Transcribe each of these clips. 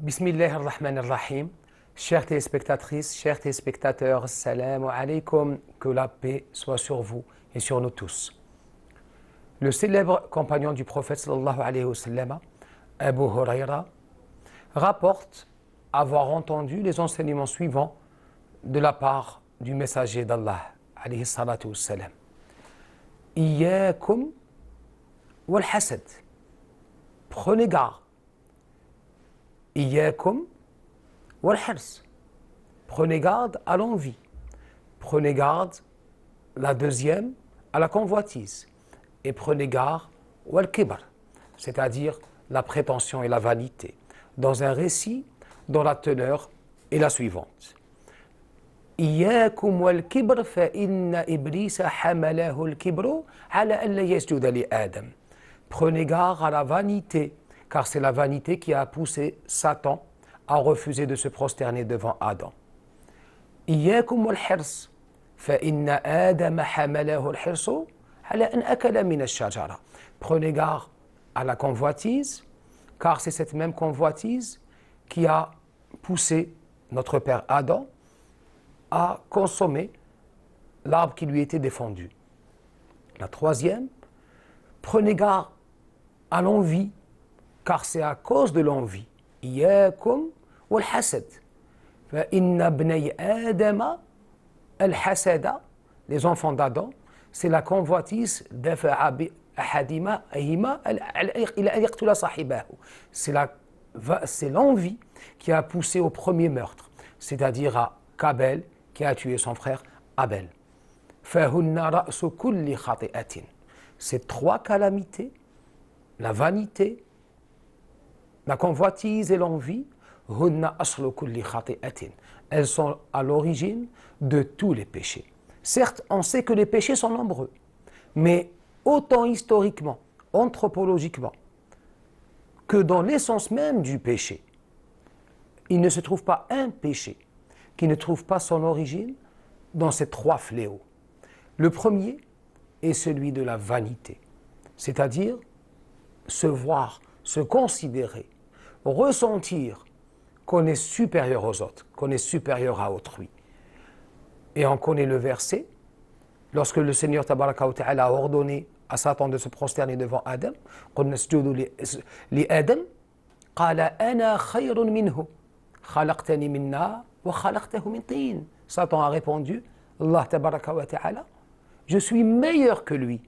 Bismillah ar-Rahman ar-Rahim. Chères téléspectatrices, chers téléspectateurs, salam alaykum, que la paix soit sur vous et sur nous tous. Le célèbre compagnon du prophète sallallahu alayhi wa sallam, Abu Huraira, rapporte avoir entendu les enseignements suivants de la part du messager d'Allah, alayhi salatu wa sallam. Iyyakum wal hasad. Prenez garde. Iyyakum wal hirs. Prenez garde à l'envie. Prenez garde, la deuxième, à la convoitise. Et prenez garde wal kibr, c'est-à-dire la prétention et la vanité. Dans un récit dont la teneur est la suivante. Iyyakum wal kibr fa inna iblisa hamalahu al kibru ala an la yasjuda li Adam. Prenez garde à la vanité, car c'est la vanité qui a poussé Satan à refuser de se prosterner devant Adam. Iyyakum wal hirs fa inna Adam hamalahu al hirsu ala an akala min ash-shajara. Prenez garde à la convoitise, car c'est cette même convoitise qui a poussé notre père Adam à consommer l'arbre qui lui était défendu. La troisième, prenez garde à l'envie, car c'est à cause de l'envie. Iyyakum wal hasad. Fa inna bnay Adama al hasada, les enfants d'Adam, c'est la convoitise dafa'a bi ahadima ayma ila an yaqtula sahibahu. C'est l'envie qui a poussé au premier meurtre, c'est-à-dire à Kabel qui a tué son frère Abel. Fahunna ra'su kulli khati'atin. Ces trois calamités, la vanité, la convoitise et l'envie, hunna aslu kulli khati'atin. Elles sont à l'origine de tous les péchés. Certes, on sait que les péchés sont nombreux, mais autant historiquement, anthropologiquement, que dans l'essence même du péché, il ne se trouve pas un péché qui ne trouve pas son origine dans ces trois fléaux. Le premier est celui de la vanité, c'est-à-dire se voir, se considérer, ressentir qu'on est supérieur aux autres, qu'on est supérieur à autrui. Et on connaît le verset, lorsque le Seigneur Tabaraka wa Ta'ala a ordonné à Satan de se prosterner devant Adam, قُلْنَا اسْجُدُوا لِآدَمَ قَالَ أَنَا خَيْرٌ مِنْهُ خَلَقْتَنِي مِنْ نَارٍ وَخَلَقْتَهُ مِنْ طِينٍ. Satan a répondu, Allah Tabaraka wa Ta'ala, je suis meilleur que lui.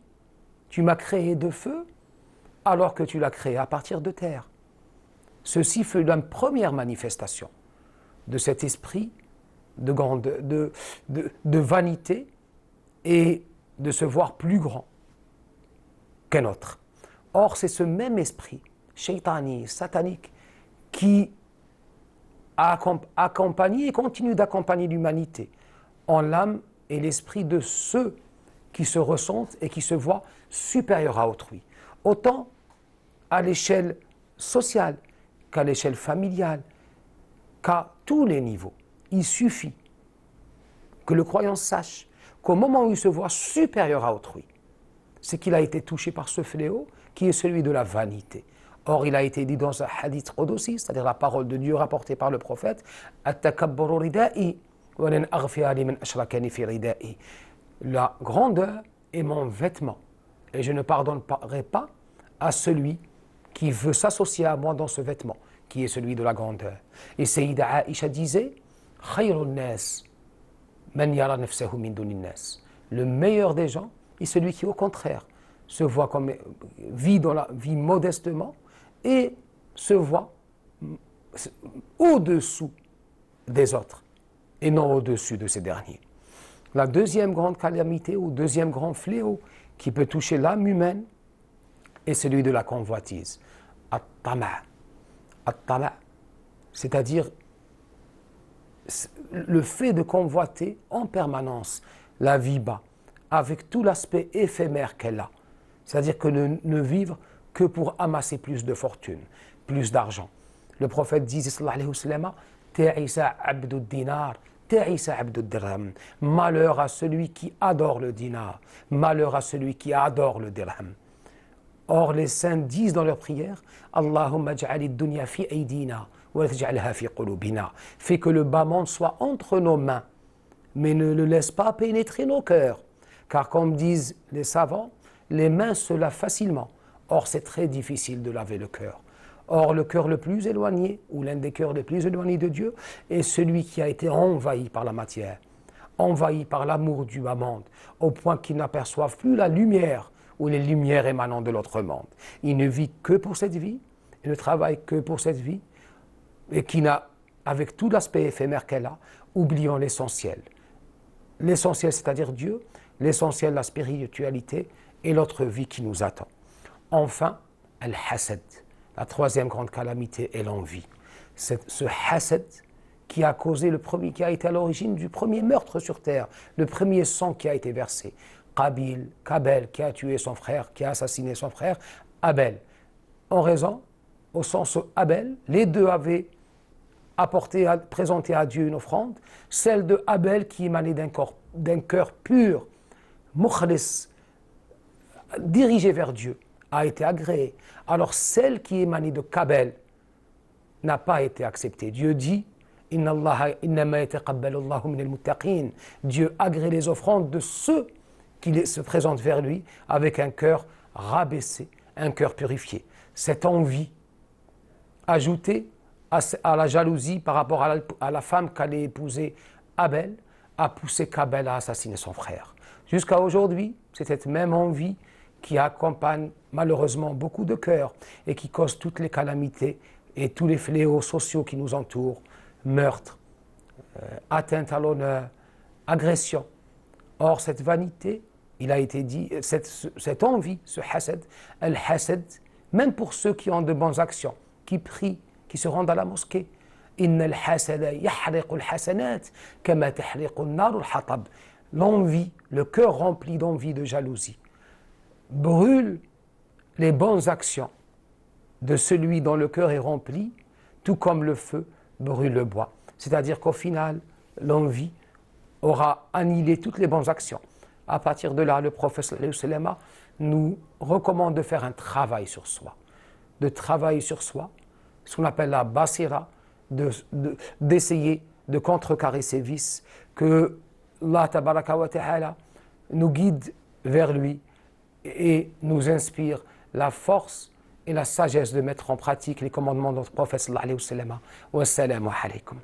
Tu m'as créé de feu alors que tu l'as créé à partir de terre. Ceci fut la première manifestation de cet esprit de vanité et de se voir plus grand qu'un autre. Or, c'est ce même esprit shaitani, satanique, qui a accompagné et continue d'accompagner l'humanité en l'âme et l'esprit de ceux qui se ressentent et qui se voient supérieurs à autrui. Autant à l'échelle sociale qu'à l'échelle familiale, qu'à tous les niveaux. Il suffit que le croyant sache qu'au moment où il se voit supérieur à autrui, c'est qu'il a été touché par ce fléau qui est celui de la vanité. Or, il a été dit dans un hadith qudsi, c'est-à-dire la parole de Dieu rapportée par le prophète, At-takabburu ridai wa lan aghfira liman ashrakani fi ridai. La grandeur est mon vêtement, et je ne pardonnerai pas à celui qui veut s'associer à moi dans ce vêtement, qui est celui de la grandeur. Et Sayyida Aïcha disait, Khayrun nas man yara nafsahu min dunin nas. Le meilleur des gens est celui qui, au contraire, se voit comme vit modestement et se voit au-dessous des autres et non au-dessus de ces derniers. La deuxième grande calamité ou deuxième grand fléau qui peut toucher l'âme humaine est celui de la convoitise. At-tama', c'est-à-dire le fait de convoiter en permanence la vie bas, avec tout l'aspect éphémère qu'elle a, c'est-à-dire que ne vivre que pour amasser plus de fortune, plus d'argent. Le prophète disait, sallallahu alayhi wa sallam, Ta'isa abdu dinar, ta'isa abdu dirham. Malheur à celui qui adore le dinar, malheur à celui qui adore le dirham. Or, les saints disent dans leur prière, Allahumma ja'ali dunya fi aydina, wa taj'alha fi qulubina. Fais que le bas monde soit entre nos mains, mais ne le laisse pas pénétrer nos cœurs. Car comme disent les savants, les mains se lavent facilement. Or, c'est très difficile de laver le cœur. Or, le cœur le plus éloigné, ou l'un des cœurs les plus éloignés de Dieu, est celui qui a été envahi par la matière, envahi par l'amour du bas monde, au point qu'il n'aperçoive plus la lumière ou les lumières émanant de l'autre monde. Il ne vit que pour cette vie, il ne travaille que pour cette vie, et qui n'a, avec tout l'aspect éphémère qu'elle a, oubliant l'essentiel. L'essentiel, c'est-à-dire Dieu, l'essentiel, la spiritualité, et l'autre vie qui nous attend. Enfin, al-hasad, la troisième grande calamité est l'envie. C'est ce hasad qui a causé le premier, qui a été à l'origine du premier meurtre sur terre, le premier sang qui a été versé. Kabel qui a tué son frère, qui a assassiné son frère, Abel. En raison, au sens Abel, les deux avaient présenté à Dieu une offrande, celle de Abel qui émanait d'un cœur pur, mukhlis, dirigé vers Dieu, a été agréée. Alors celle qui émanait de Kabel n'a pas été acceptée. Dieu dit, Dieu agrée les offrandes de ceux qui se présentent vers lui avec un cœur rabaissé, un cœur purifié. Cette envie, ajoutée à la jalousie par rapport à la femme qu'allait épouser Abel, a poussé Kabel à assassiner son frère. Jusqu'à aujourd'hui, c'est cette même envie qui accompagne malheureusement beaucoup de cœurs et qui cause toutes les calamités et tous les fléaux sociaux qui nous entourent, meurtre, atteinte à l'honneur, agression. Or, cette vanité, il a été dit, cette envie, ce hasad, al-hasad, même pour ceux qui ont de bonnes actions, qui prient, qui se rendent à la mosquée, l'envie, le cœur rempli d'envie, de jalousie, brûle les bonnes actions de celui dont le cœur est rempli, tout comme le feu brûle le bois. C'est-à-dire qu'au final, l'envie aura annihilé toutes les bonnes actions. À partir de là, le prophète nous recommande de faire un travail sur soi. De travailler sur soi, ce qu'on appelle la basira, d'essayer de contrecarrer ces vices, que Allah tabaraka wa ta'ala nous guide vers lui et nous inspire la force et la sagesse de mettre en pratique les commandements de notre prophète sallallahu alayhi wa sallam. Wassalamu alaykum.